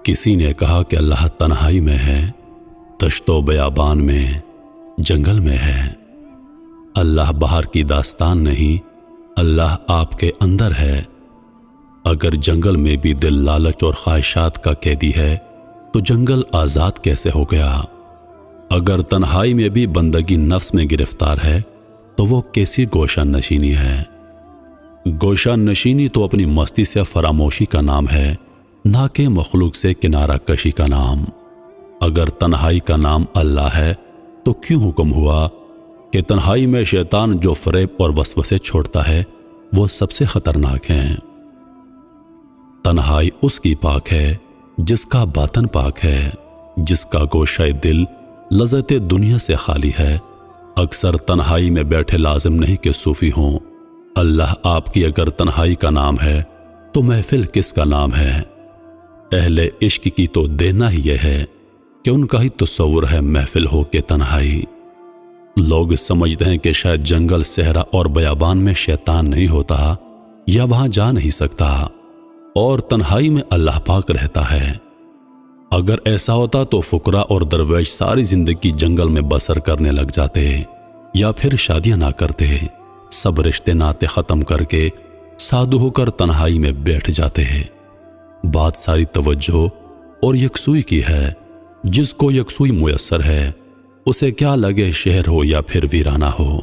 کسی نے کہا کہ اللہ تنہائی میں ہے، دشت و بیابان میں، جنگل میں ہے۔ اللہ باہر کی داستان نہیں، اللہ آپ کے اندر ہے۔ اگر جنگل میں بھی دل لالچ اور خواہشات کا قیدی ہے تو جنگل آزاد کیسے ہو گیا؟ اگر تنہائی میں بھی بندگی نفس میں گرفتار ہے تو وہ کیسی گوشہ نشینی ہے؟ گوشہ نشینی تو اپنی مستی سے فراموشی کا نام ہے، نہ کہ مخلوق سے کنارہ کشی کا نام۔ اگر تنہائی کا نام اللہ ہے تو کیوں حکم ہوا کہ تنہائی میں شیطان جو فریب اور وسوسے چھوڑتا ہے وہ سب سے خطرناک ہیں؟ تنہائی اس کی پاک ہے جس کا باطن پاک ہے، جس کا گوشہ دل لذت دنیا سے خالی ہے۔ اکثر تنہائی میں بیٹھے لازم نہیں کہ صوفی ہوں۔ اللہ آپ کی اگر تنہائی کا نام ہے تو محفل کس کا نام ہے؟ اہل عشق کی تو دینا ہی یہ ہے کہ ان کا ہی تصور ہے محفل ہو کے تنہائی۔ لوگ سمجھتے ہیں کہ شاید جنگل، صحرا اور بیابان میں شیطان نہیں ہوتا یا وہاں جا نہیں سکتا اور تنہائی میں اللہ پاک رہتا ہے۔ اگر ایسا ہوتا تو فقراء اور درویش ساری زندگی جنگل میں بسر کرنے لگ جاتے یا پھر شادیاں نہ کرتے، سب رشتے ناتے ختم کر کے سادھو ہو کر تنہائی میں بیٹھ جاتے ہیں۔ بات ساری توجہ اور یکسوئی کی ہے۔ جس کو یکسوئی میسر ہے اسے کیا لگے شہر ہو یا پھر ویرانہ ہو۔